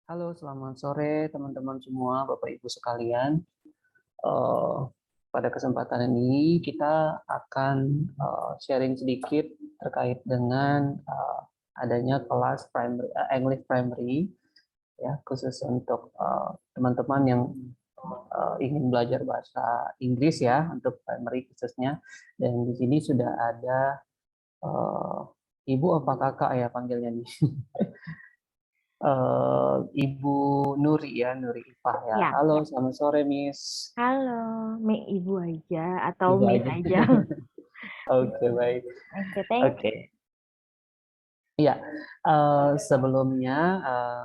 Halo, selamat sore teman-teman semua, Bapak Ibu sekalian. Eh, Pada kesempatan ini kita akan sharing sedikit terkait dengan adanya kelas primary, English primary, ya, khusus untuk teman-teman yang ingin belajar bahasa Inggris ya, untuk primary khususnya. Dan di sini sudah ada eh, Ibu apa Kakak ya panggilnya nih? Ibu Nuri ya, Nuri Ifah ya. Ya, Halo, selamat sore Miss. halo, Ibu aja atau Ibu Miss aja. aja. Oke, baik. Oke, thank you. Oke. Iya, sebelumnya eh,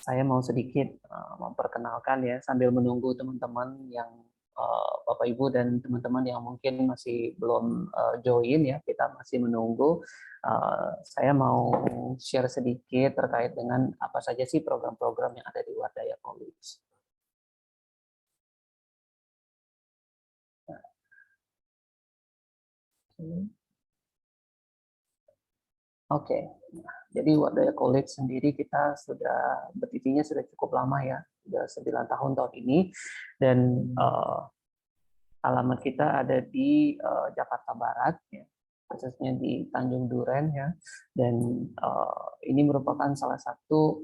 saya mau sedikit memperkenalkan ya, sambil menunggu teman-teman yang Bapak Ibu dan teman-teman yang mungkin masih belum join ya, kita masih menunggu. Saya mau share sedikit terkait dengan apa saja sih program-program yang ada di Wardaya College. Oke, jadi Wardaya College sendiri kita sudah berdirinya sudah cukup lama ya, sudah 9 tahun ini, dan alamat kita ada di Jakarta Barat, ya, khususnya di Tanjung Duren ya, dan ini merupakan salah satu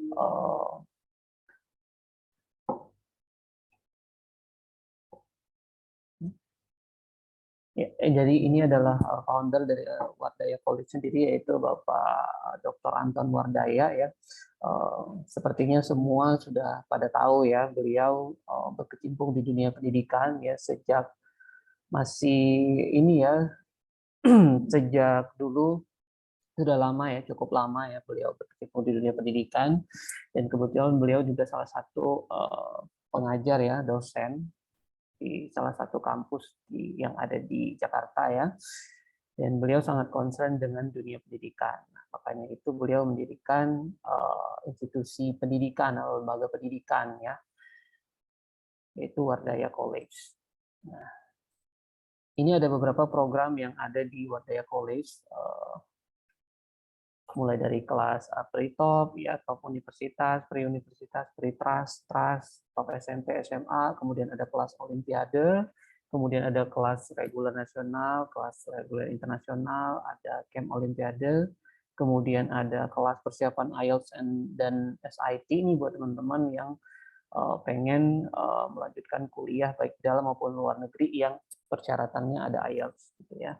ya, jadi ini adalah founder dari Wardaya College sendiri, yaitu Bapak Dr. Anton Wardaya ya. Sepertinya semua sudah pada tahu ya, beliau berkecimpung di dunia pendidikan ya sejak masih ini ya, sejak dulu sudah lama ya, cukup lama ya beliau berkecimpung di dunia pendidikan, dan kebetulan beliau juga salah satu pengajar ya, dosen di salah satu kampus yang ada di Jakarta ya, dan beliau sangat concern dengan dunia pendidikan. Nah, makanya itu beliau mendirikan institusi pendidikan atau lembaga pendidikan ya, yaitu Wardaya College. Nah, ini ada beberapa program yang ada di Wardaya College, mulai dari kelas pre-top ya, top universitas, pre-universitas, pre-trust, trust, top SMP, SMA, kemudian ada kelas olimpiade, kemudian ada kelas reguler nasional, kelas reguler internasional, ada camp olimpiade, kemudian ada kelas persiapan IELTS dan SIT nih buat teman-teman yang pengen melanjutkan kuliah baik dalam maupun luar negeri yang persyaratannya ada IELTS gitu ya.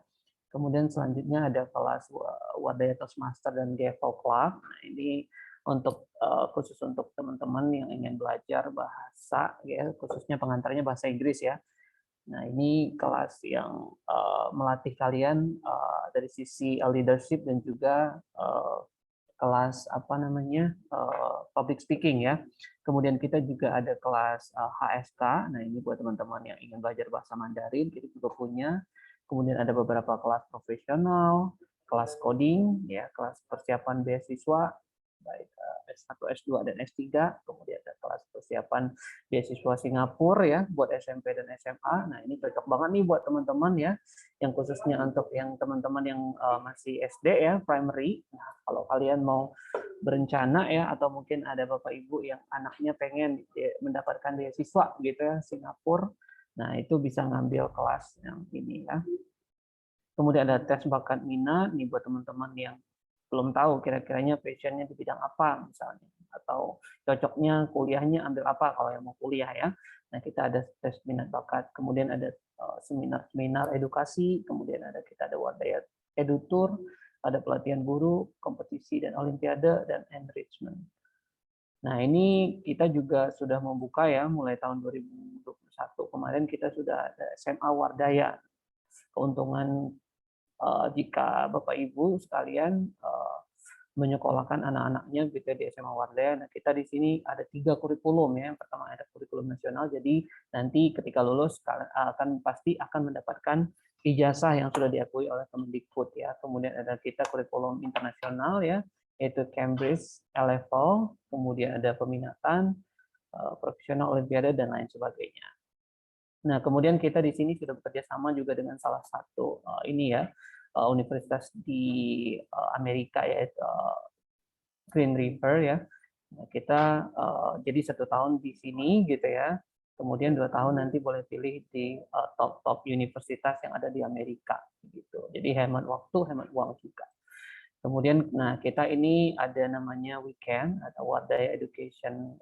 Kemudian selanjutnya ada kelas Wadaya Toastmaster dan GFO Club. Nah, ini untuk khusus untuk teman-teman yang ingin belajar bahasa, ya, khususnya pengantarnya bahasa Inggris ya. Nah, ini kelas yang melatih kalian dari sisi leadership dan juga kelas apa namanya public speaking ya. Kemudian kita juga ada kelas HSK. Nah, ini buat teman-teman yang ingin belajar bahasa Mandarin, kita juga punya. Kemudian ada beberapa kelas profesional, kelas coding, ya, kelas persiapan beasiswa, baik S1, S2, dan S3. Kemudian ada kelas persiapan beasiswa Singapura ya, buat SMP dan SMA. Nah, ini cocok banget nih buat teman-teman ya, yang khususnya untuk yang teman-teman yang masih SD ya, primary. Nah, kalau kalian mau berencana ya, atau mungkin ada Bapak Ibu yang anaknya pengen mendapatkan beasiswa gitu ya, Singapura, nah itu bisa ngambil kelas yang ini ya. Kemudian ada tes bakat minat nih buat teman-teman yang belum tahu kira-kiranya passionnya di bidang apa misalnya, atau cocoknya kuliahnya ambil apa kalau yang mau kuliah ya. Nah, kita ada tes minat bakat, kemudian ada seminar-seminar edukasi, kemudian kita ada Wadaya Edutur, ada pelatihan guru, kompetisi dan olimpiade, dan enrichment. Nah, ini kita juga sudah membuka ya, mulai tahun 2021 kemarin kita sudah ada SMA Wardaya. Keuntungan jika Bapak Ibu sekalian menyekolahkan anak-anaknya gitu di SMA Wardaya. Nah, kita di sini ada 3 kurikulum ya. Yang pertama ada kurikulum nasional, jadi nanti ketika lulus akan pasti akan mendapatkan ijazah yang sudah diakui oleh Kemendikbud ya. Kemudian ada kita kurikulum internasional ya, yaitu Cambridge A-Level, kemudian ada peminatan, profesional olimpiade, dan lain sebagainya. Nah, kemudian kita di sini sudah bekerja sama juga dengan salah satu ini ya, universitas di Amerika, yaitu Green River ya. Nah, kita jadi 1 tahun di sini gitu ya. Kemudian 2 tahun nanti boleh pilih di top universitas yang ada di Amerika gitu. Jadi hemat waktu, hemat uang juga. Kemudian, nah kita ini ada namanya weekend atau Wadaya Education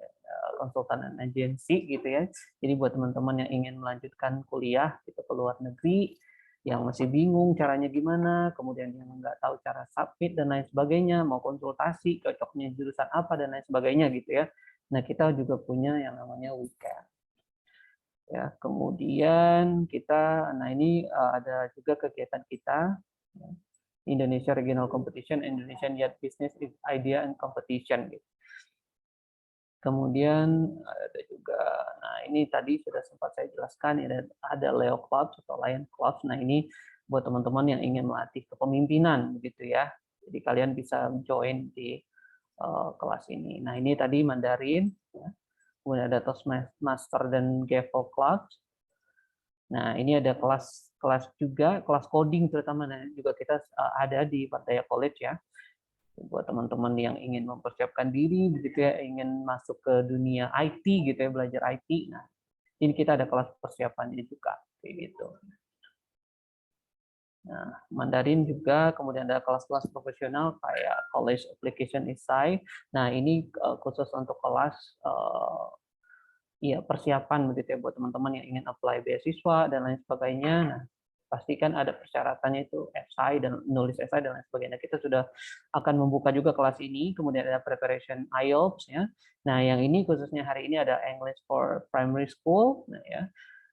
Consultant and Agency gitu ya. Jadi buat teman-teman yang ingin melanjutkan kuliah gitu ke luar negeri, yang masih bingung caranya gimana, kemudian yang nggak tahu cara submit dan lain sebagainya, mau konsultasi, cocoknya jurusan apa dan lain sebagainya gitu ya. Nah kita juga punya yang namanya weekend. Ya, kemudian kita, nah ini ada juga kegiatan kita, Indonesia Regional Competition, Indonesian Youth Business Idea and Competition. Gitu. Kemudian ada juga, nah ini tadi sudah sempat saya jelaskan, ada Leo Clubs atau Lion Clubs. Nah ini buat teman-teman yang ingin melatih kepemimpinan, begitu ya. Jadi kalian bisa join di kelas ini. Nah ini tadi Mandarin, ya. Kemudian ada Toastmaster dan GAVL Clubs. Nah ini ada kelas juga, kelas coding terutama, nah juga kita ada di Wadaya College ya. Buat teman-teman yang ingin mempersiapkan diri begitu ya, ingin masuk ke dunia IT gitu ya, belajar IT. Nah, ini kita ada kelas persiapannya juga kayak gitu. Nah, Mandarin juga, kemudian ada kelas-kelas profesional kayak College Application Essay. Nah, ini khusus untuk kelas ya persiapan begitu ya buat teman-teman yang ingin apply beasiswa dan lain sebagainya. Nah, pastikan ada persyaratannya itu esai dan nulis esai dan lain sebagainya. Kita sudah akan membuka juga kelas ini, kemudian ada preparation IELTS ya. Nah, yang ini khususnya hari ini ada English for Primary School, nah ya.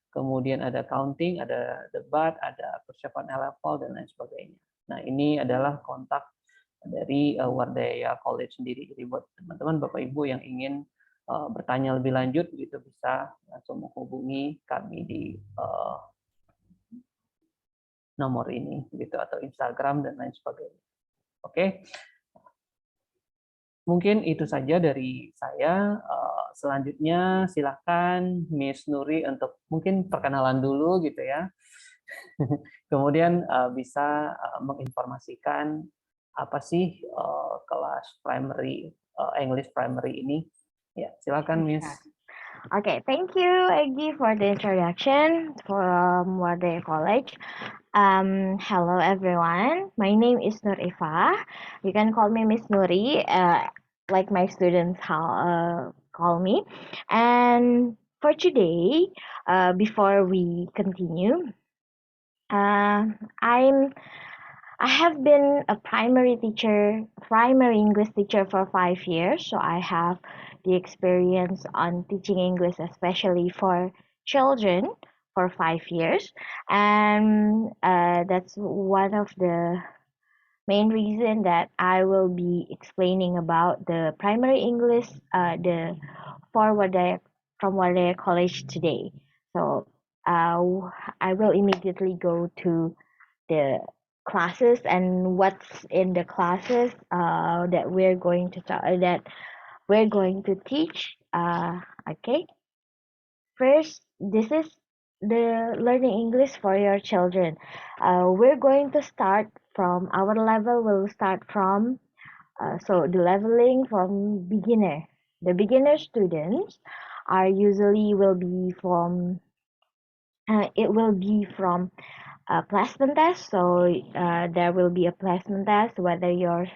Kemudian ada counting, ada debat, ada persiapan level dan lain sebagainya. Nah, ini adalah kontak dari Wardaya College sendiri. Jadi buat teman-teman Bapak Ibu yang ingin bertanya lebih lanjut gitu bisa langsung menghubungi kami di nomor ini gitu atau Instagram dan lain sebagainya. Oke. Mungkin itu saja dari saya. Selanjutnya silakan Miss Nuri untuk mungkin perkenalan dulu gitu ya. Kemudian bisa menginformasikan apa sih kelas primary English primary ini. Ya, silakan Miss. Okay, thank you, Egi, for the introduction from Wadaya College. Hello, everyone. My name is Nur Eva. You can call me Miss Nuri, like my students call me. And for today, before we continue, I have been a primary English teacher for 5 years, so I have the experience on teaching English, especially for children, for 5 years, and that's one of the main reason that I will be explaining about the primary English, the for Wadaya from Wadaya College today. So I will immediately go to the classes and what's in the classes that we're going to teach. Okay. First, this is the learning English for your children. We're going to start from our level. Will start from so the leveling from beginner. The beginner students are usually will be from it will be from a placement test. So there will be a placement test whether your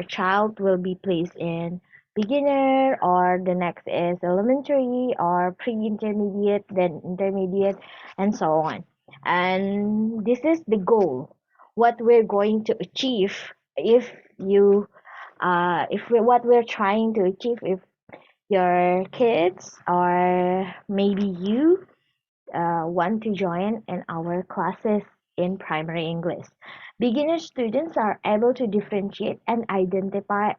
child will be placed in beginner or the next is elementary or pre-intermediate, then intermediate, and so on. And this is the goal. What we're going to achieve if you what we're trying to achieve if your kids or maybe you want to join in our classes in primary English. Beginner students are able to differentiate and identify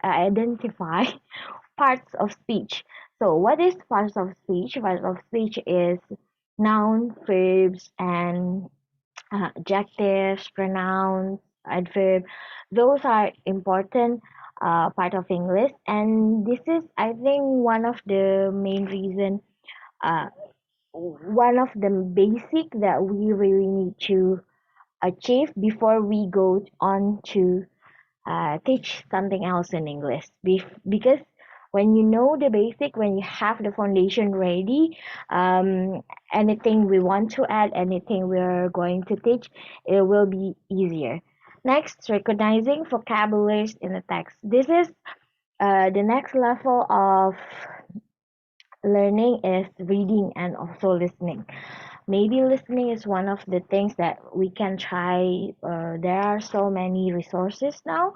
parts of speech. So, what is parts of speech? Parts of speech is noun, verbs, and adjectives, pronouns, adverb. Those are important part of English, and this is, I think, one of the main reason. Uh, one of the basic that we really need to achieve before we go on to teach something else in English. Because When you know the basic, when you have the foundation ready, anything we want to add, anything we're going to teach, it will be easier. Next, recognizing vocabularies in the text. This is the next level of learning is reading and also listening. Maybe listening is one of the things that we can try. There are so many resources now,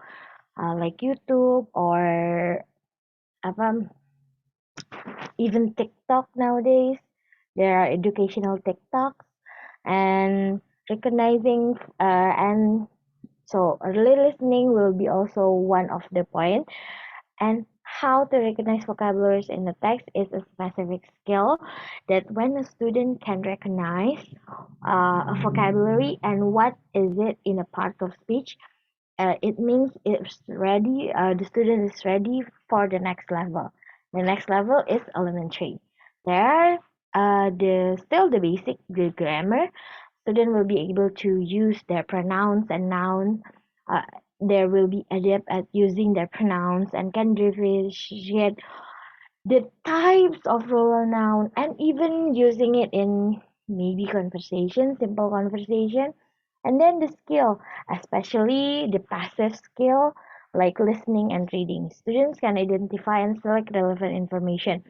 like YouTube or apa, even TikTok nowadays. There are educational TikToks and recognizing and so early listening will be also one of the point. And how to recognize vocabularies in the text is a specific skill that when a student can recognize a vocabulary and what is it in a part of speech, it means it's ready. The student is ready for the next level. The next level is elementary. There are still the basic, the grammar. Student will be able to use their pronouns and nouns. Uh, there will be adept at using their pronouns and can differentiate the types of plural noun and even using it in maybe conversation, simple conversation. And then the skill, especially the passive skill like listening and reading. Students can identify and select relevant information.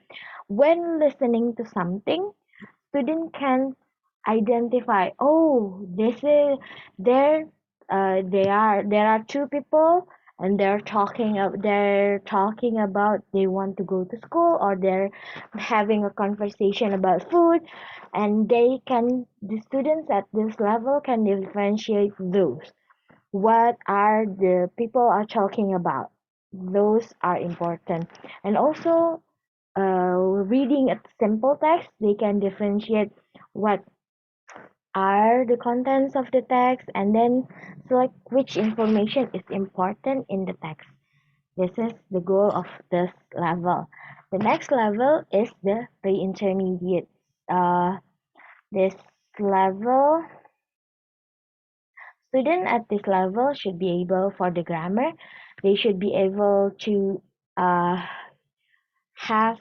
When listening to something, student can identify, oh, this is there. There are two people and they're talking about they want to go to school or they're having a conversation about food, and the students at this level can differentiate those. What are the people are talking about? Those are important. And also reading a simple text, they can differentiate what are the contents of the text and then select which information is important in the text. This is the goal of this level. The next level is the pre-intermediate. This level, student at this level should be able for the grammar. They should be able to uh, have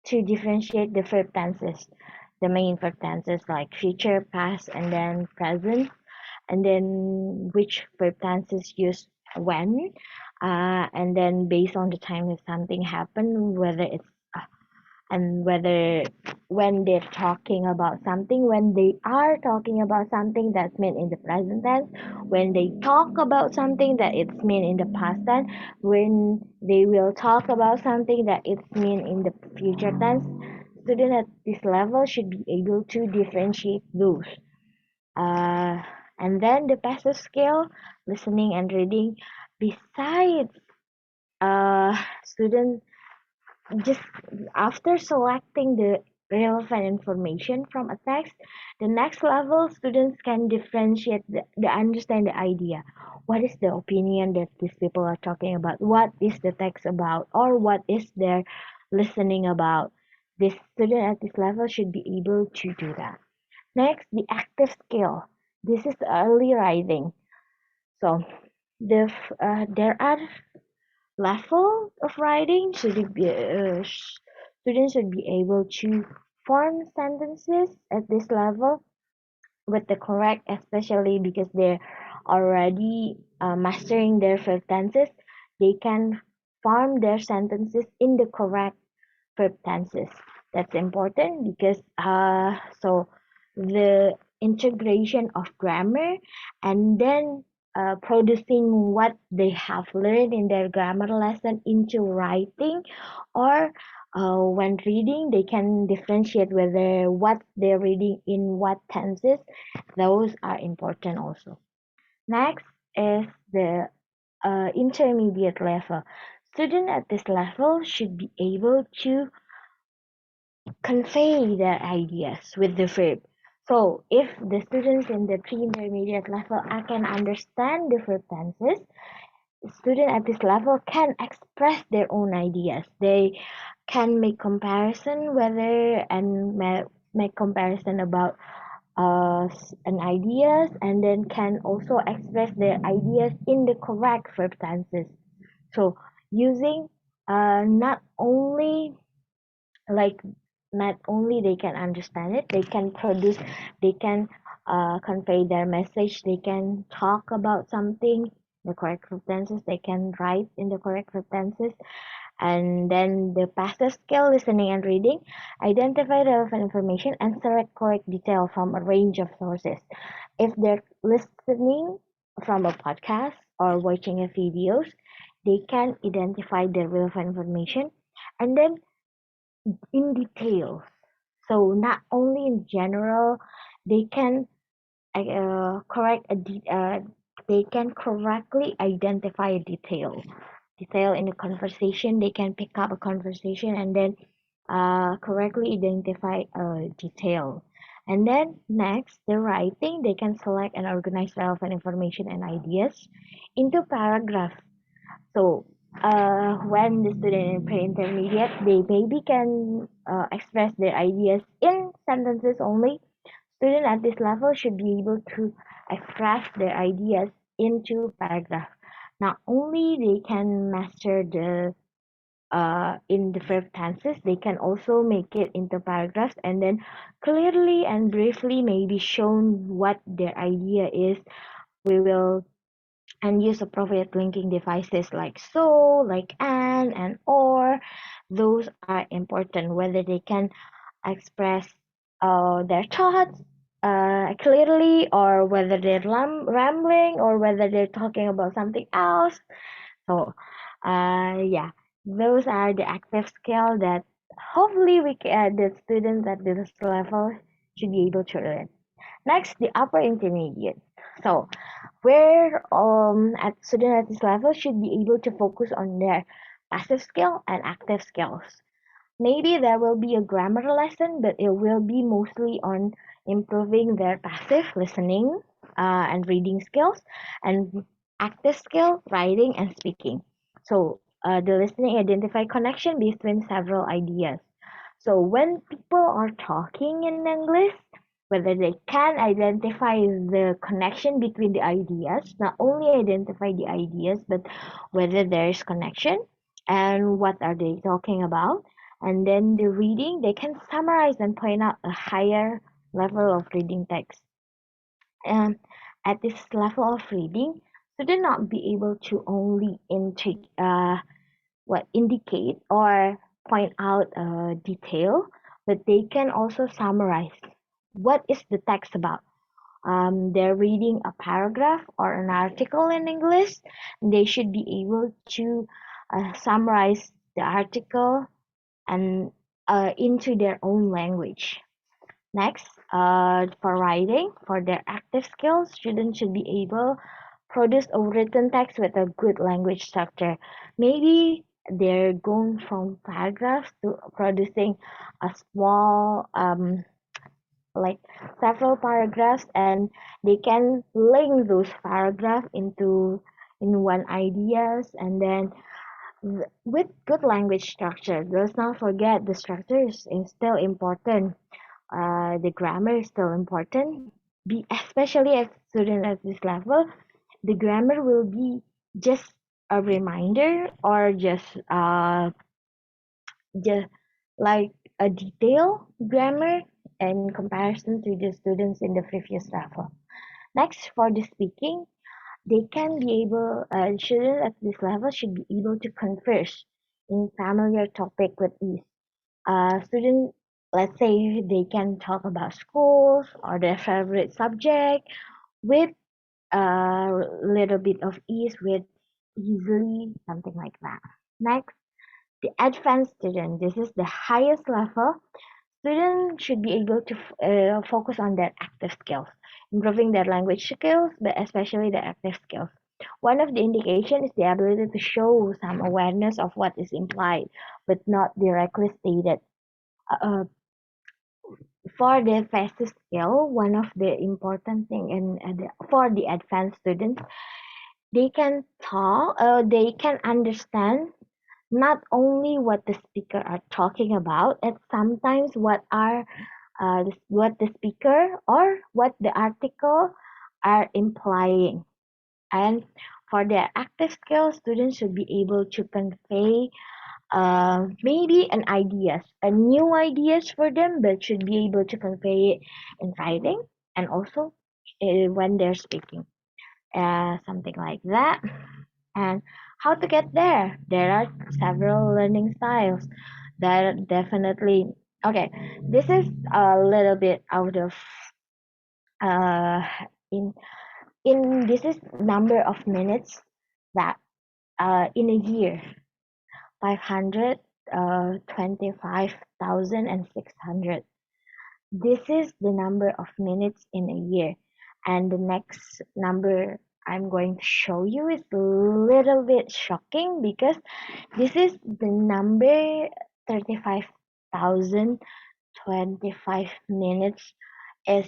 to differentiate the verb tenses, the main verb tenses like future, past, and then present, and then which verb tenses used when, and then based on the time if something happened, whether it's and whether when they're talking about something, when they are talking about something that's meant in the present tense, when they talk about something that it's meant in the past tense, when they will talk about something that it's meant in the future tense. Student at this level should be able to differentiate those. Uh, and then the passive skill, listening and reading. Besides, student just after selecting the relevant information from a text, the next level students can differentiate the understand the idea. What is the opinion that these people are talking about? What is the text about? Or what is their listening about? This student at this level should be able to do that. Next, the active skill. This is early writing. So there are level of writing should it be students should be able to form sentences at this level with the correct, especially because they're already mastering their verb tenses. They can form their sentences in the correct verb tenses. That's important because so the integration of grammar and then producing what they have learned in their grammar lesson into writing, or when reading they can differentiate whether what they're reading in what tenses. Those are important also. Next is the intermediate level. Student at this level should be able to convey their ideas with the verb. So if the students in the pre-intermediate level I can understand the verb tenses, the student at this level can express their own ideas. They can make comparison whether and make comparison about an ideas and then can also express their ideas in the correct verb tenses. So using not only like not only they can understand it, they can produce, they can convey their message, they can talk about something the correct tenses, they can write in the correct tenses. And then the passive skill, listening and reading, identify relevant information and select correct detail from a range of sources. If they're listening from a podcast or watching a videos, they can identify the relevant information and then in detail. So not only in general, they can correct they can correctly identify a detail in a conversation. They can pick up a conversation and then correctly identify a detail. And then next, the writing, they can select and organize relevant information and ideas into paragraphs. So when the student in pre-intermediate, they maybe can express their ideas in sentences only. Student at this level should be able to express their ideas into paragraph. Not only they can master the in the verb tenses, they can also make it into paragraphs and then clearly and briefly maybe shown what their idea is. We will and use appropriate linking devices like so, like and or. Those are important whether they can express their thoughts clearly or whether they're rambling or whether they're talking about something else. So, yeah, those are the active skill that hopefully the students at this level should be able to learn. Next, the upper intermediate. So, where at student at this level should be able to focus on their passive skill and active skills. Maybe there will be a grammar lesson, but it will be mostly on improving their passive listening and reading skills and active skill, writing and speaking. So the listening identify connection between several ideas. So when people are talking in English, whether they can identify the connection between the ideas, not only identify the ideas, but whether there is connection and what are they talking about. And then the reading, they can summarize and point out a higher level of reading text. And at this level of reading, student not be able to only indicate or point out a detail, but they can also summarize what is the text about. They're reading a paragraph or an article in English, they should be able to summarize the article and into their own language. Next, for writing, for their active skills, students should be able produce a written text with a good language structure. Maybe they're going from paragraphs to producing a small, like several paragraphs, and they can link those paragraphs into in one ideas, and then with good language structure. Let's not forget the structure is still important. The grammar is still important. Especially as student at this level, the grammar will be just a reminder or just like a detailed grammar in comparison to the students in the previous level. Next, for the speaking, they can be able, students at this level should be able to converse in familiar topic with ease. Student, let's say they can talk about schools or their favorite subject with a little bit of ease, with easily, something like that. Next, the advanced student. This is the highest level. Students should be able to focus on their active skills, improving their language skills, but especially their active skills. One of the indications is the ability to show some awareness of what is implied, but not directly stated. Uh, for the fast skill, one of the important thing for the advanced students, they can talk, they can understand not only what the speaker are talking about, and sometimes what the speaker or what the article are implying. And for their active skills, students should be able to convey maybe an ideas, a new ideas for them, but should be able to convey it in writing and also when they're speaking, something like that. And how to get there? There are several learning styles that definitely. Okay, this is a little bit out of uh in this is number of minutes that in a year 525,600. This is the number of minutes in a year. And the next number I'm going to show you is a little bit shocking because this is the number 35,025 minutes is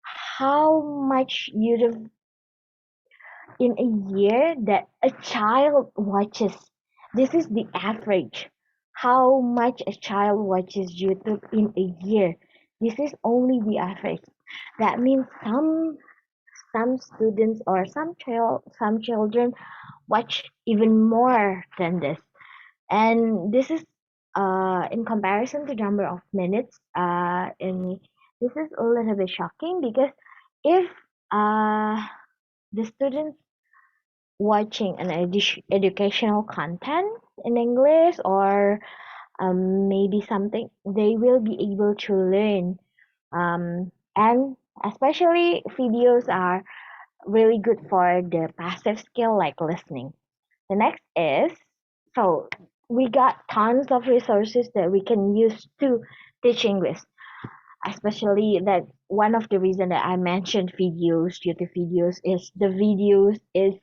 how much YouTube in a year that a child watches. This is the average. How much a child watches YouTube in a year. This is only the average. That means some students or some children watch even more than this. And this is in comparison to number of minutes in this is a little bit shocking because if the students watching an educational content in English or maybe something they will be able to learn and especially videos are really good for the passive skill like listening. The next is so we got tons of resources that we can use to teach English, especially that one of the reason that I mentioned videos, YouTube videos, is the videos is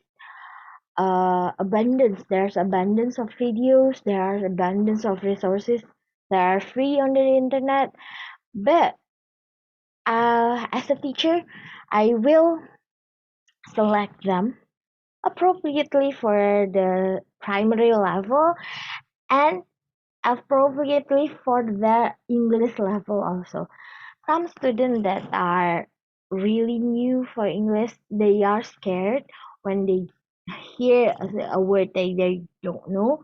abundance. There's abundance of videos. There are abundance of resources that are free on the internet. But as a teacher, I will select them appropriately for the primary level and appropriately for the English level also. Some students that are really new for English, they are scared when they hear a word they don't know.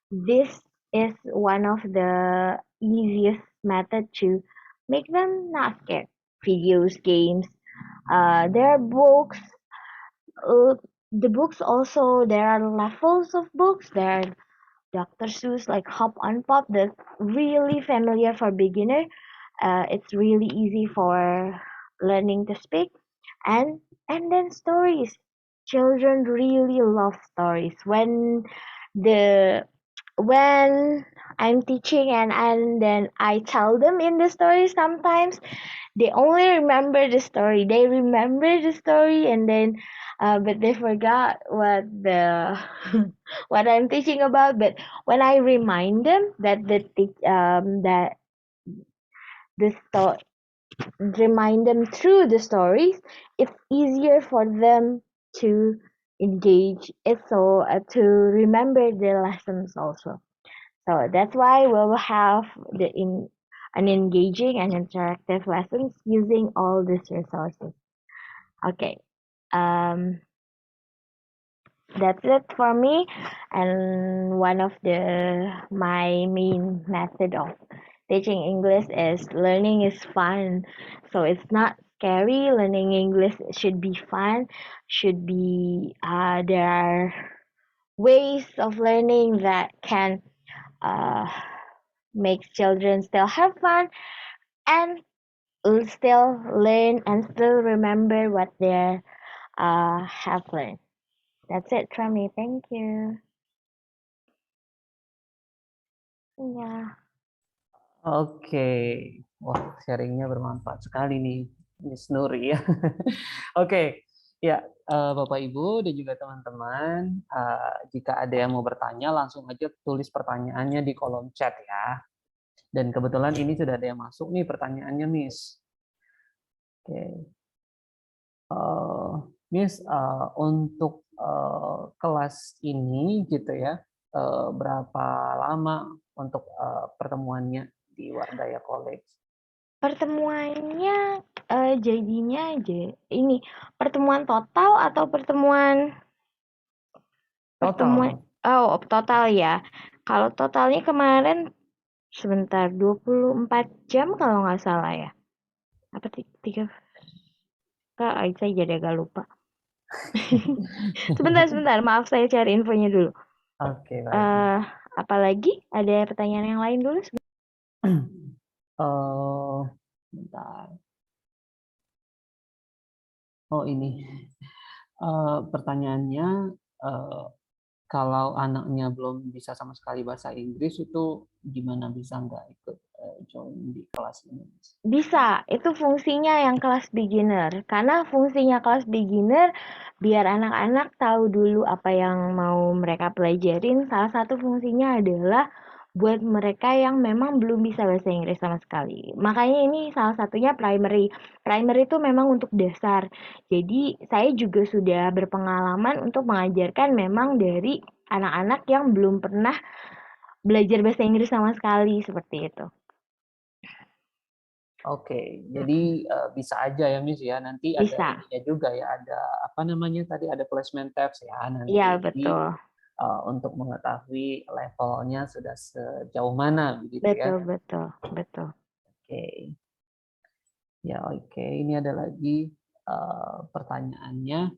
This is one of the easiest method to make them not scared. Videos, games, there are books. Uh, the books also there are levels of books. There are Dr. Seuss like Hop on Pop that's really familiar for beginner. It's really easy for learning to speak, and then stories. Children really love stories. The when I'm teaching and then I tell them in the story sometimes they only remember the story. They remember the story and then but they forgot what the what I'm teaching about. But when I remind them that that the sto- remind them through the stories, it's easier for them to engage. It's so to remember the lessons also. So that's why we'll have an engaging and interactive lessons using all these resources. Okay, um, that's it for me. And one of the my main method of teaching English is learning is fun. So it's not scary. Learning English should be fun. Should be there are ways of learning that can uh, make children still have fun and still learn and still remember what they have learned. That's it from me. Thank you. Yeah. Oke, wah sharingnya bermanfaat sekali nih, Miss Nuri ya. Oke, ya Bapak Ibu dan juga teman-teman, jika ada yang mau bertanya langsung aja tulis pertanyaannya di kolom chat ya. Dan kebetulan ini sudah ada yang masuk nih pertanyaannya, Miss. Oke, Miss, untuk kelas ini gitu ya, berapa lama untuk pertemuannya di Wardaya College? Pertemuannya jadinya aja ini pertemuan total atau pertemuan pertemuan total ya. Kalau totalnya kemarin sebentar 24 jam kalau nggak salah ya. Apa tiga Kak, saya jadi agak lupa. Sebentar, maaf saya cari infonya dulu. Oke, baik. Apalagi ada pertanyaan yang lain dulu? Bentar. Oh ini pertanyaannya, kalau anaknya belum bisa sama sekali bahasa Inggris itu gimana, bisa nggak ikut join di kelas ini? Bisa, itu fungsinya yang kelas beginner. Karena fungsinya kelas beginner, biar anak-anak tahu dulu apa yang mau mereka pelajarin. Salah satu fungsinya adalah buat mereka yang memang belum bisa bahasa Inggris sama sekali. Makanya ini salah satunya primary. Primary itu memang untuk dasar. Jadi saya juga sudah berpengalaman untuk mengajarkan memang dari anak-anak yang belum pernah belajar bahasa Inggris sama sekali, seperti itu. Oke, jadi bisa aja ya Miss ya, nanti ada Bisa. ininya juga ya, ada apa namanya tadi, ada placement tabs ya Iya, nanti betul. untuk mengetahui levelnya sudah sejauh mana begitu ya. Betul. Oke, ya oke, ini ada lagi pertanyaannya.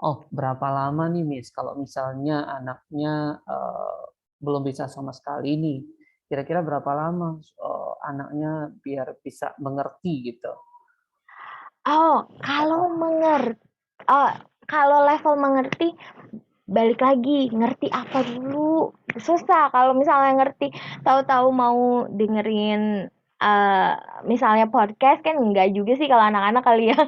Oh, berapa lama nih Miss kalau misalnya anaknya belum bisa sama sekali nih? Kira-kira berapa lama anaknya biar bisa mengerti gitu? Oh, kalau level mengerti, balik lagi, ngerti apa dulu? Susah kalau misalnya ngerti, tahu-tahu mau dengerin eh misalnya podcast kan enggak juga sih kalau anak-anak kali ya.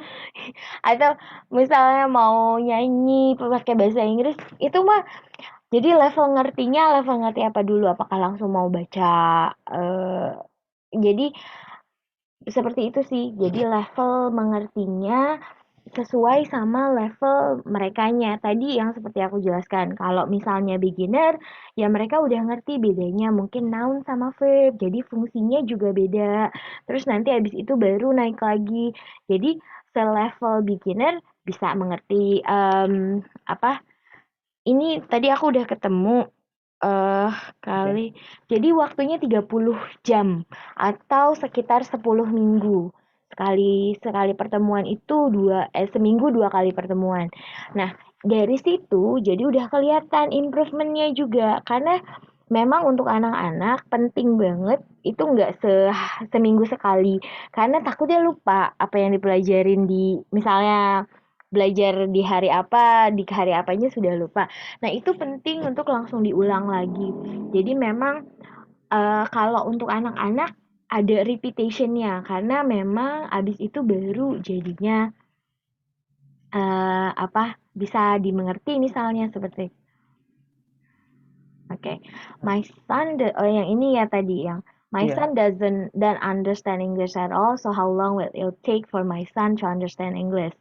Atau misalnya mau nyanyi pakai bahasa Inggris, itu mah jadi level ngerti apa dulu? Apakah langsung mau baca? Jadi seperti itu sih. Jadi level mengertinya sesuai sama level merekanya. Tadi yang seperti aku jelaskan, kalau misalnya beginner, ya mereka udah ngerti bedanya mungkin noun sama verb. Jadi fungsinya juga beda. Terus nanti habis itu baru naik lagi. Jadi selevel beginner bisa mengerti apa? Ini tadi aku udah ketemu eh Oke. kali. Jadi waktunya 30 jam atau sekitar 10 minggu. Sekali pertemuan itu seminggu 2 kali pertemuan. Nah, dari situ jadi udah kelihatan improvementnya juga karena memang untuk anak-anak penting banget itu nggak seminggu sekali karena takutnya lupa apa yang dipelajarin di misalnya belajar di hari apanya sudah lupa. Nah, itu penting untuk langsung diulang lagi. Jadi memang kalau untuk anak-anak ada repetitionnya karena memang abis itu baru jadinya bisa dimengerti misalnya seperti okay. My son yang ini ya tadi yang my Iya. son don't understand English at all, so how long will it take for my son to understand English?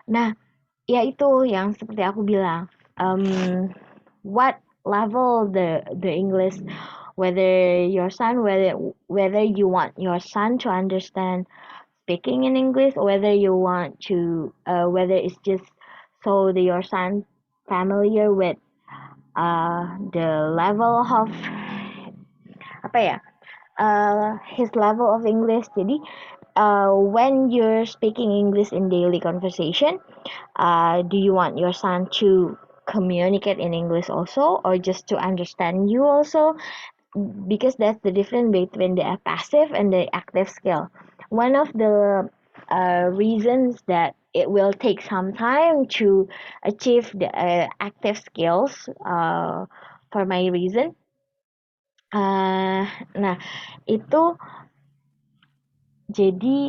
Nah, ya itu yang seperti aku bilang. What level the English, whether you want your son to understand speaking in English, whether you want to whether it's just so that your son familiar with the level of apa ya his level of English. Jadi when you're speaking English in daily conversation, do you want your son to communicate in English also or just to understand you also? Because that's the difference between the passive and the active skill. One of the reasons that it will take some time to achieve the active skills for my reason. Nah, itu jadi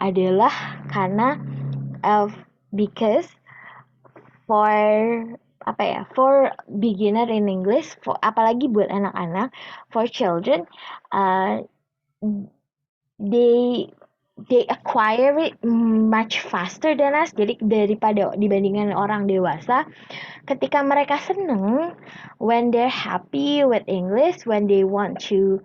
adalah karena because for for beginner in English, apalagi buat anak-anak, for children, they acquire it much faster than us. Jadi daripada dibandingkan orang dewasa, ketika mereka seneng, when they're happy with English, when they want to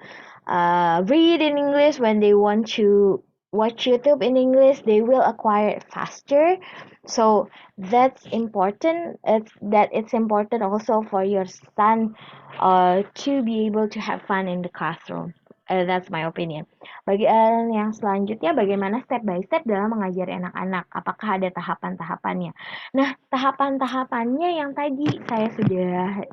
read in English, when they want to watch YouTube in English, they will acquire it faster. So that's important. It's important also for your son to be able to have fun in the classroom. That's my opinion. Yang selanjutnya, bagaimana step by step dalam mengajari anak-anak? Apakah ada tahapan-tahapannya? Nah, tahapan-tahapannya yang tadi saya sudah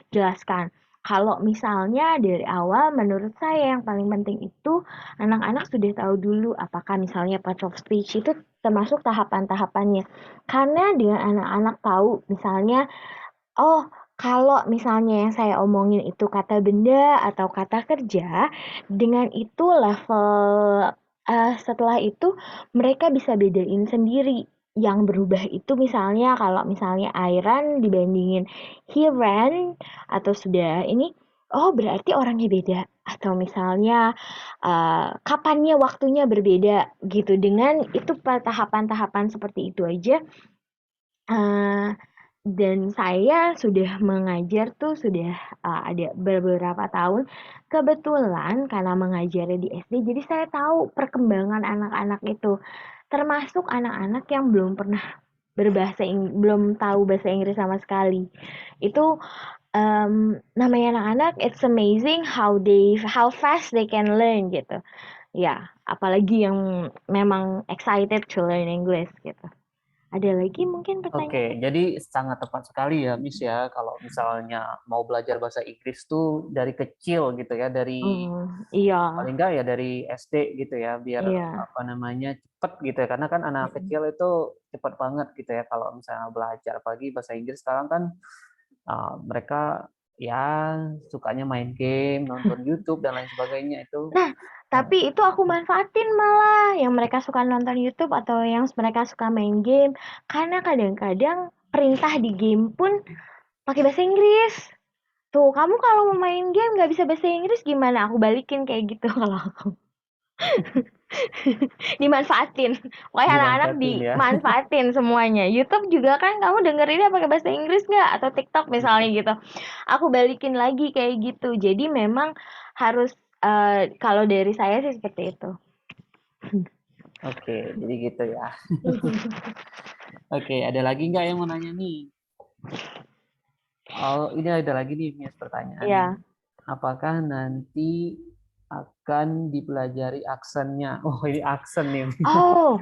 jelaskan. Kalau misalnya dari awal, menurut saya yang paling penting itu anak-anak sudah tahu dulu apakah misalnya part of speech itu termasuk tahapan-tahapannya. Karena dengan anak-anak tahu misalnya, oh, kalau misalnya yang saya omongin itu kata benda atau kata kerja, dengan itu level setelah itu mereka bisa bedain sendiri. Yang berubah itu misalnya kalau misalnya I ran dibandingin he ran atau sudah ini, oh berarti orangnya beda. Atau misalnya kapannya waktunya berbeda gitu. Dengan itu tahapan-tahapan seperti itu aja. Uh, dan saya sudah mengajar tuh sudah ada beberapa tahun. Kebetulan karena mengajarnya di SD, jadi saya tahu perkembangan anak-anak itu. Termasuk anak-anak yang belum tahu bahasa Inggris sama sekali. Itu namanya anak-anak, it's amazing how fast they can learn gitu. Ya, apalagi yang memang excited to learn English gitu. Ada lagi mungkin pertanyaan? Oke, jadi sangat tepat sekali ya, Miss ya, kalau misalnya mau belajar bahasa Inggris tuh dari kecil gitu ya, dari Iya, paling enggak ya dari SD gitu ya, biar iya. apa namanya cepet gitu ya, karena kan anak Mm-mm. kecil itu cepet banget gitu ya kalau misalnya belajar, apalagi bahasa Inggris sekarang kan mereka ya sukanya main game, nonton YouTube dan lain sebagainya itu. Nah, tapi itu aku manfaatin malah yang mereka suka nonton YouTube atau yang mereka suka main game. Karena kadang-kadang perintah di game pun pakai bahasa Inggris. Tuh, kamu kalau mau main game nggak bisa bahasa Inggris gimana? Aku balikin kayak gitu kalau aku. Dimanfaatin. Pokoknya anak-anak Dimanfaatin ya. dimanfaatin semuanya. YouTube juga kan kamu dengerinnya pakai bahasa Inggris nggak? Atau TikTok misalnya gitu. Aku balikin lagi kayak gitu. Jadi memang harus kalau dari saya sih seperti itu. Oke, jadi gitu ya. Oke, ada lagi nggak yang mau nanya nih? Oh, ini ada lagi nih, Miss, pertanyaannya. Iya. Apakah nanti akan dipelajari aksennya? Oh, ini aksen nih. Oh,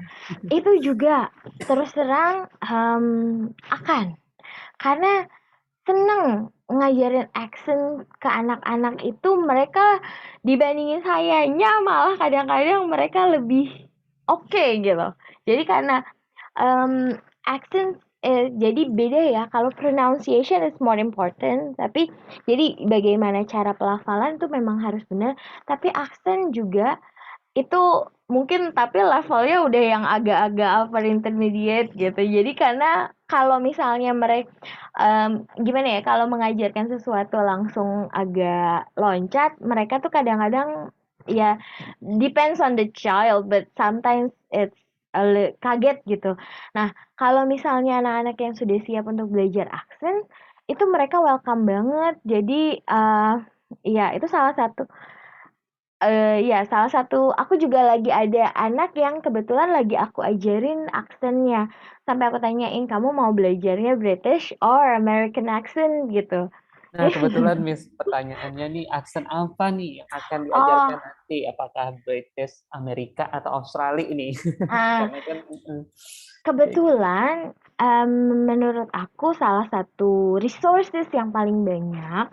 itu juga terus terang akan. Karena seneng ngajarin accent ke anak-anak itu, mereka dibandingin sayanya malah kadang-kadang mereka lebih oke gitu. Jadi karena accent jadi beda ya. Kalau pronunciation is more important, tapi jadi bagaimana cara pelafalan itu memang harus benar. Tapi accent juga itu mungkin, tapi levelnya udah yang agak-agak upper intermediate gitu. Jadi karena kalau misalnya mereka gimana ya, kalau mengajarkan sesuatu langsung agak loncat, mereka tuh kadang-kadang ya depends on the child, but sometimes it's kaget gitu. Nah, kalau misalnya anak-anak yang sudah siap untuk belajar aksen, itu mereka welcome banget. Jadi ya itu salah satu. Ya, salah satu aku juga lagi ada anak yang kebetulan lagi aku ajarin aksennya. Sampai aku tanyain, "Kamu mau belajarnya British or American accent?" gitu. Nah, kebetulan Miss, pertanyaannya nih, aksen apa nih yang akan diajarkan Oh, nanti? Apakah British, Amerika, atau Australia ini? ah, Karena kan kayak gitu. kebetulan menurut aku salah satu resources yang paling banyak,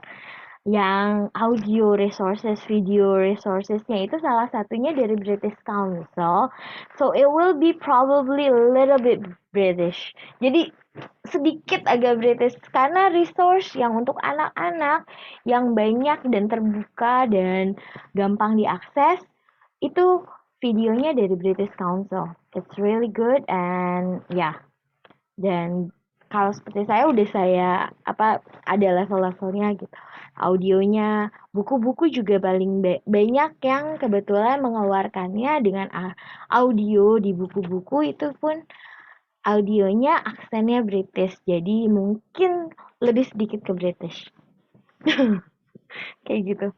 yang audio resources, video resourcesnya itu salah satunya dari British Council. So it will be probably a little bit British. Jadi sedikit agak British karena resource yang untuk anak-anak yang banyak dan terbuka dan gampang diakses itu videonya dari British Council. It's really good and yeah. Dan kalau seperti saya udah saya ada level-levelnya gitu. Audionya, buku-buku juga paling banyak yang kebetulan mengeluarkannya dengan audio di buku-buku itu pun audionya aksennya British. Jadi mungkin lebih sedikit ke British. Kayak gitu.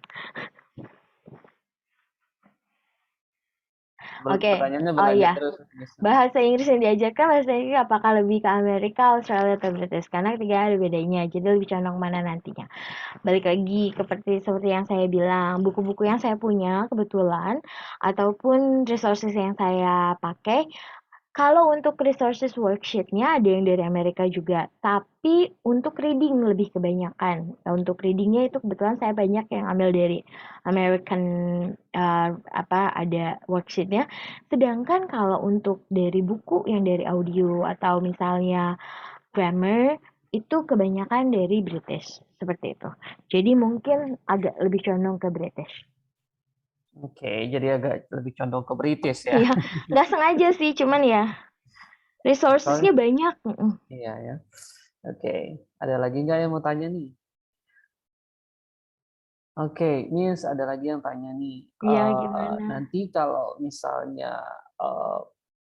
Oke. Pertanyaannya Oh berlanjut iya, terus, Miss. bahasa Inggris yang diajarkan bahasa Inggris apakah lebih ke Amerika, Australia, atau British? Karena ketiga ada bedanya, jadi lebih condong mana nantinya. Balik lagi seperti yang saya bilang, buku-buku yang saya punya kebetulan ataupun resources yang saya pakai, kalau untuk resources worksheet-nya ada yang dari Amerika juga, tapi untuk reading lebih kebanyakan. Untuk readingnya itu kebetulan saya banyak yang ambil dari American ada worksheet-nya. Sedangkan kalau untuk dari buku yang dari audio atau misalnya grammar itu kebanyakan dari British seperti itu. Jadi mungkin agak lebih condong ke British. Oke, jadi agak lebih condong ke British ya. Iya, nggak sengaja sih, cuman ya resources-nya Soalnya, banyak. iya ya. Oke, ada lagi nggak yang mau tanya nih? Oke, Miss, ada lagi yang tanya nih. Iya, gimana? Nanti kalau misalnya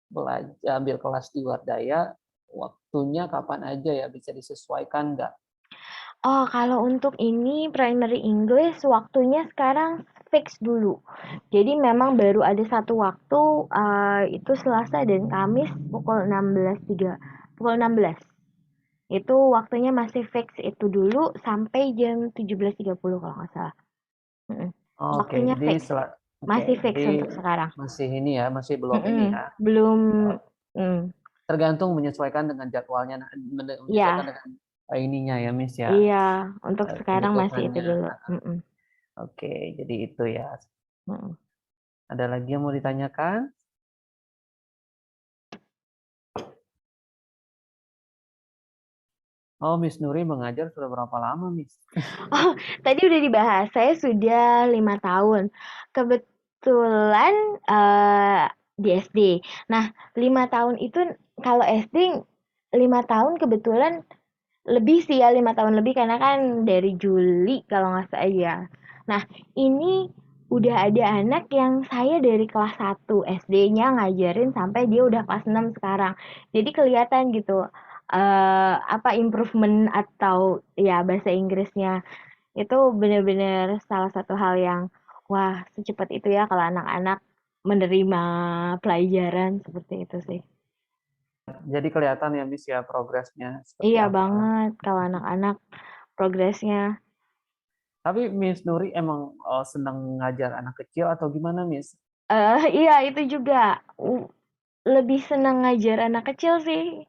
belajar ambil kelas di luar daya, waktunya kapan aja ya? Bisa disesuaikan nggak? Oh, kalau untuk ini primary English waktunya sekarang fix dulu. Jadi memang baru ada satu waktu itu Selasa dan Kamis pukul 16.00. Itu waktunya masih fix itu dulu sampai jam 17.30 kalau nggak salah. Oke, Waktunya jadi fix. oke, Masih fix jadi untuk sekarang. masih ini ya, masih belum ini ya. Belum, Eh, mm, Tergantung menyesuaikan dengan jadwalnya, menyesuaikan ya, dengan ininya ya, Miss ya, iya. Untuk sekarang masih itu kebutuhannya. dulu. Oke, jadi itu ya. Mm. Ada lagi yang mau ditanyakan? Oh, Miss Nuri mengajar sudah berapa lama, Miss? Oh, tadi udah dibahas. Saya sudah 5 tahun. Kebetulan di SD. Nah, 5 tahun itu kalau SD 5 tahun kebetulan lebih sih ya 5 tahun lebih karena kan dari Juli kalau nggak salah ya. Nah, ini udah ada anak yang saya dari kelas 1 SD-nya ngajarin sampai dia udah kelas 6 sekarang. Jadi kelihatan gitu apa improvement atau ya bahasa Inggrisnya itu benar-benar salah satu hal yang wah secepat itu ya kalau anak-anak menerima pelajaran seperti itu sih. Jadi kelihatan ya, Miss ya, progresnya seperti Iya apa. banget kalau anak-anak progresnya. Tapi Miss Nuri emang senang ngajar anak kecil atau gimana, Miss? Iya itu juga lebih senang ngajar anak kecil sih.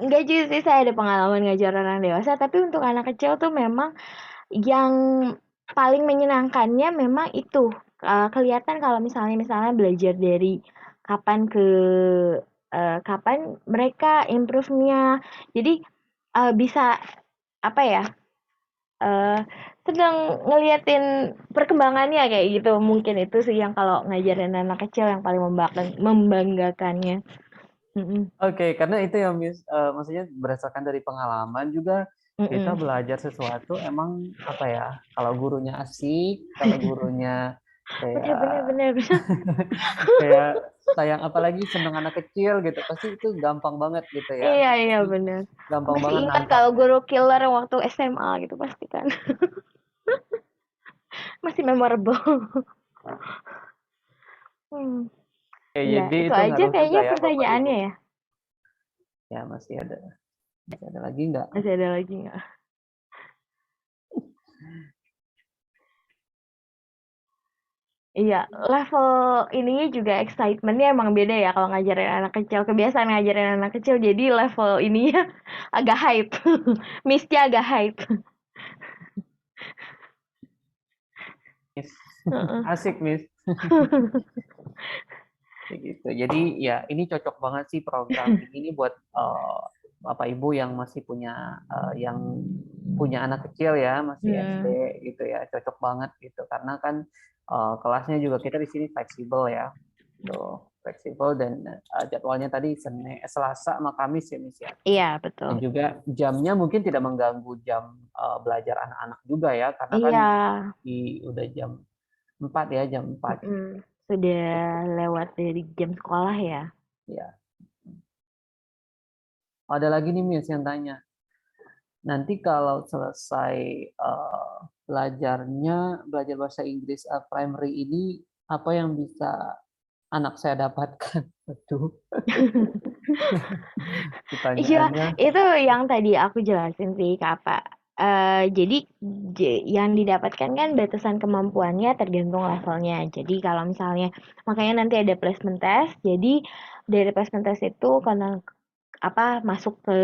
Enggak juga sih saya ada pengalaman ngajar orang dewasa, tapi untuk anak kecil tuh memang yang paling menyenangkannya memang itu kelihatan kalau misalnya belajar dari kapan ke kapan mereka improve-nya. Jadi bisa apa ya? eh Sedang ngeliatin perkembangannya kayak gitu. Mungkin itu sih yang kalau ngajarin anak kecil yang paling membanggakannya. Mm-mm. Oke, karena itu ya, Miss, maksudnya berdasarkan dari pengalaman juga kita Mm-mm. belajar sesuatu emang apa ya? Kalau gurunya asik, kalau gurunya kayak Bener bener bener bener. kayak sayang apalagi seneng anak kecil gitu, pasti itu gampang banget gitu ya. Iya iya Pasti bener. gampang Masih banget ingat kalau nangkapnya. guru killer waktu SMA gitu pasti kan. Masih memorable. Hmm. Oke, Iya, jadi itu itu aja ngaruh juga kayaknya ya Bapak Ibu. pertanyaannya ya. Ya masih ada lagi nggak? Masih ada lagi nggak? Iya, level ininya juga excitementnya emang beda ya kalau ngajarin anak kecil. Kebiasaan ngajarin anak kecil, jadi level ininya agak hype. Miss-nya agak hype. Miss. Heeh. Asik, Miss. Kayak gitu. Jadi ya ini cocok banget sih program ini buat Bapak Ibu yang masih punya yang punya anak kecil ya, masih SD Hmm, gitu ya. Cocok banget gitu karena kan kelasnya juga kita di sini fleksibel ya. Tuh, fleksibel dan jadwalnya tadi Senin, Selasa sama Kamis ya, Miss ya. iya betul. Dan juga jamnya mungkin tidak mengganggu jam belajar anak-anak juga ya karena kan Iya, udah jam 4 ya, jam 4. sudah lewat dari jam sekolah ya. Ya. Ada lagi nih Miss yang tanya. Nanti kalau selesai belajar bahasa Inggris primary ini, apa yang bisa anak saya dapatkan? Aduh, Iya, pertanyaannya. itu yang tadi aku jelasin sih, Kak. Jadi yang didapatkan kan batasan kemampuannya tergantung levelnya. Jadi kalau misalnya makanya nanti ada placement test. Jadi dari placement test itu karena apa masuk ke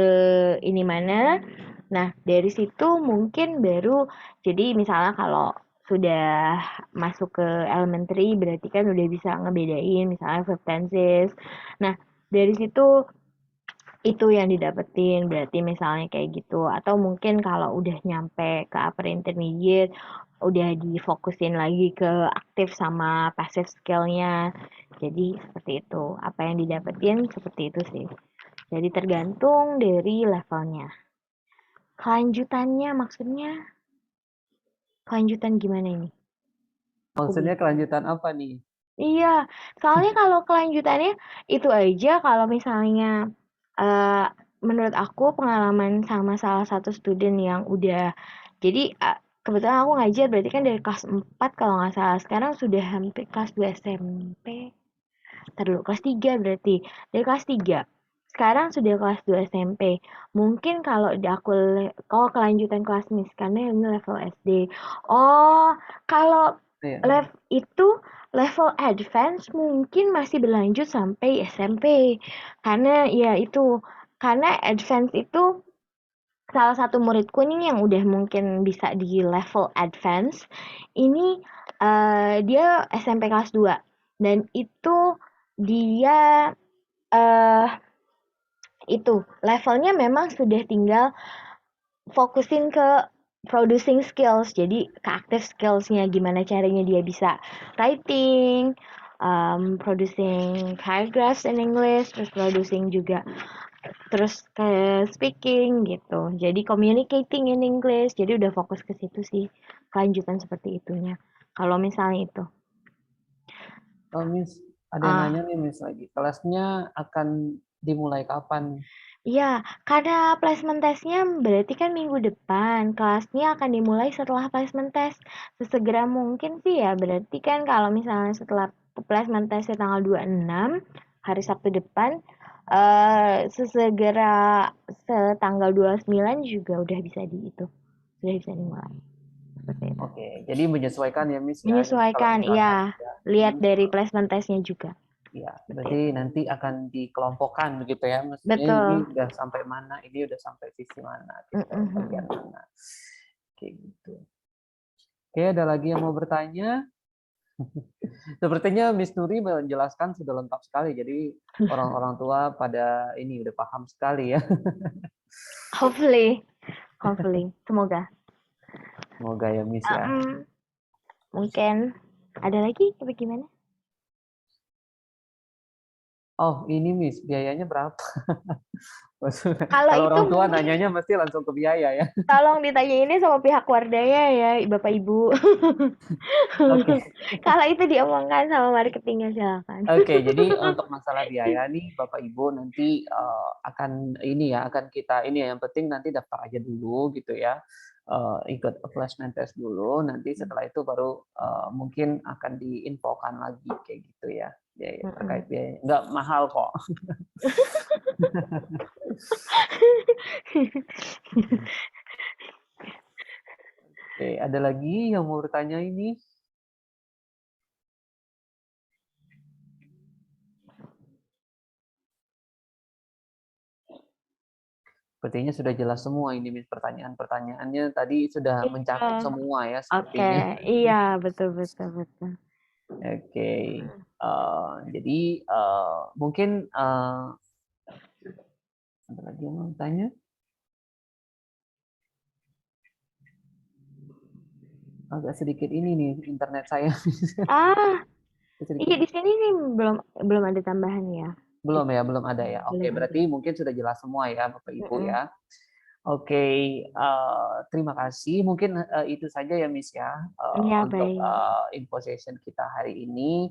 ini mana. Nah, dari situ mungkin baru jadi misalnya kalau sudah masuk ke elementary berarti kan udah bisa ngebedain misalnya verb tenses. Nah, dari situ itu yang didapetin berarti misalnya kayak gitu atau mungkin kalau udah nyampe ke upper intermediate udah difokusin lagi ke aktif sama passive skillnya jadi seperti itu apa yang didapetin seperti itu sih jadi tergantung dari levelnya kelanjutannya maksudnya kelanjutan gimana ini aku Maksudnya bingung. kelanjutan apa nih? Iya, soalnya kalau kelanjutannya itu aja kalau misalnya eh menurut aku pengalaman sama salah satu student yang udah jadi kebetulan aku ngajar berarti kan dari kelas 4 kalau nggak salah sekarang sudah hampir kelas 2 SMP. Ntar dulu, kelas 3 berarti. Dari kelas 3. Sekarang sudah kelas 2 SMP. Mungkin kalau kalau kelanjutan kelas mis karena ini level SD. Oh, kalau Iya. itu level advance mungkin masih berlanjut sampai SMP. Karena ya itu, karena advance itu salah satu muridku nih yang udah mungkin bisa di level advance ini dia SMP kelas 2 dan itu dia eh itu levelnya memang sudah tinggal fokusin ke producing skills jadi ke active skillsnya gimana caranya dia bisa writing producing paragraphs in English terus producing juga terus ke speaking gitu. Jadi communicating in English. Jadi udah fokus ke situ sih. Kelanjutan seperti itunya. Kalau misalnya itu. Oh, Miss, ada yang nanya Ah, nih, Miss lagi. Kelasnya akan dimulai kapan? iya, karena placement testnya berarti kan minggu depan. Kelasnya akan dimulai setelah placement test. Sesegera mungkin sih ya. Berarti kan kalau misalnya setelah placement testnya tanggal 26, hari Sabtu depan, sesegera setanggal 29 juga udah bisa di itu. Sudah bisa dimulai. Seperti itu. Oke, jadi menyesuaikan ya, Miss ya. Nanti kalau Menyesuaikan, misalnya iya. sudah Lihat ini, dari placement testnya juga. ya, Seperti berarti itu. nanti akan dikelompokkan begitu ya. Maksudnya ini Betul. udah sampai mana, ini udah sampai sisi mana, Mm, gitu, mm, bagian mm. mana. Oke, gitu. Oke, ada lagi yang mau bertanya? Sepertinya Miss Nuri menjelaskan sudah lengkap sekali. Jadi orang-orang tua pada ini udah paham sekali ya. Hopefully, hopefully. Semoga. Semoga ya Miss ya. Mungkin ada lagi apa gimana? Oh, ini Miss, biayanya berapa? Kalau Kalau itu orang tua mungkin nanyanya mesti langsung ke biaya ya. tolong ditanya ini sama pihak Wardaya ya, Bapak Ibu. Oke. Kalau itu diomongkan sama marketingnya silakan. Oke, jadi untuk masalah biaya nih Bapak Ibu nanti akan ini ya, akan kita ini ya, yang penting nanti daftar aja dulu gitu ya. Ikut placement test dulu, nanti setelah itu baru mungkin akan diinfokan lagi kayak gitu ya. Biaya terkait Mm-mm. biaya. Nggak mahal kok. Oke, ada lagi yang mau bertanya ini? Sepertinya sudah jelas semua ini Miss, pertanyaan-pertanyaannya tadi sudah mencakup Iya. semua ya Oke, sepertinya. iya betul betul betul. Oke, jadi mungkin ada lagi yang mau tanya? Agak sedikit ini nih internet saya. Ah, iya Sedikit. di sini sih belum belum ada tambahan ya. Belum ya, belum ada ya. Oke, Belum ada. berarti mungkin sudah jelas semua ya Bapak Ibu Mm-mm. ya. Oke, terima kasih. Mungkin itu saja ya Miss ya Iya untuk baik. info session kita hari ini.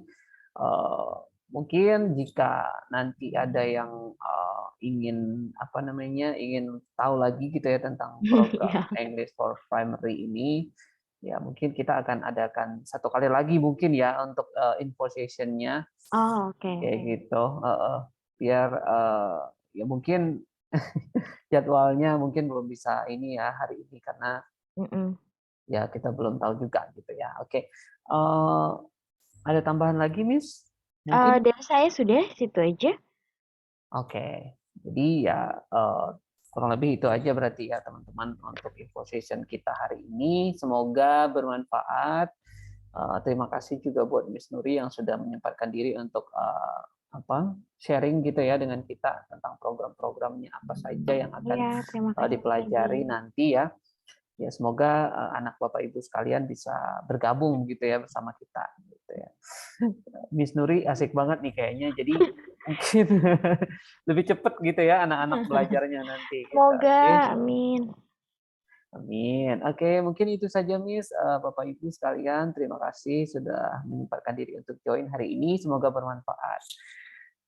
Eh, Mungkin jika nanti ada yang ingin apa namanya ingin tahu lagi gitu ya tentang program Iya. English for Primary ini, Ya, mungkin kita akan adakan satu kali lagi mungkin ya untuk info session-nya Oh, oke, kayak oke. gitu. Biar ya mungkin jadwalnya mungkin belum bisa ini ya hari ini karena Mm-mm. ya kita belum tahu juga gitu ya. Oke. Ada tambahan lagi, Miss? Mungkin? Dari saya sudah situ aja. Oke. Jadi ya kurang lebih itu aja berarti ya teman-teman untuk info session kita hari ini. Semoga bermanfaat. Terima kasih juga buat Miss Nuri yang sudah menyempatkan diri untuk sharing gitu ya dengan kita tentang program-programnya apa saja yang akan Iya, terima kasih Mas Egi. dipelajari nanti ya. Ya semoga anak Bapak Ibu sekalian bisa bergabung gitu ya bersama kita gitu ya. Miss Nuri asik banget nih kayaknya. Jadi mungkin lebih cepat gitu ya anak-anak belajarnya nanti gitu. Semoga, Oke. amin. Amin. Oke, mungkin itu saja Miss. Bapak Ibu sekalian, terima kasih sudah menyempatkan diri untuk join hari ini. Semoga bermanfaat.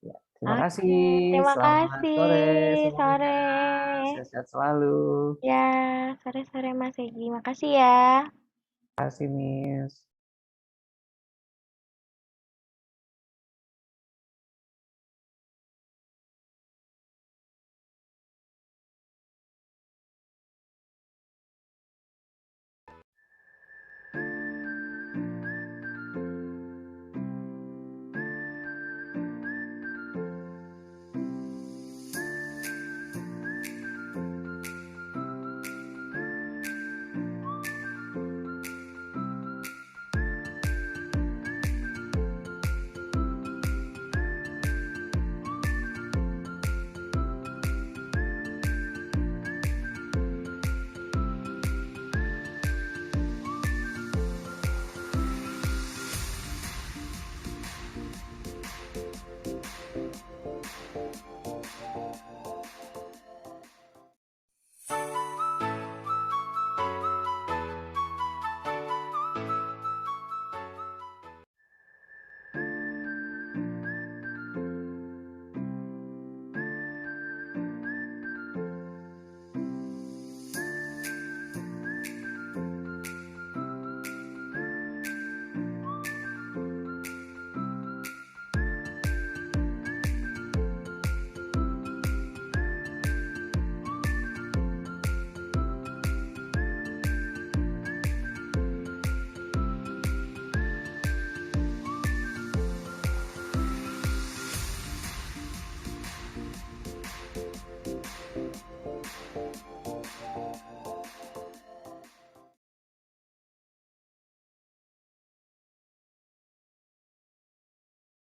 Ya, terima Oke, kasih. terima Selamat kasih. sore Sore. semuanya. Sehat-sehat selalu. Ya, sore-sore Mas Egi. Makasih ya. Terima kasih Miss.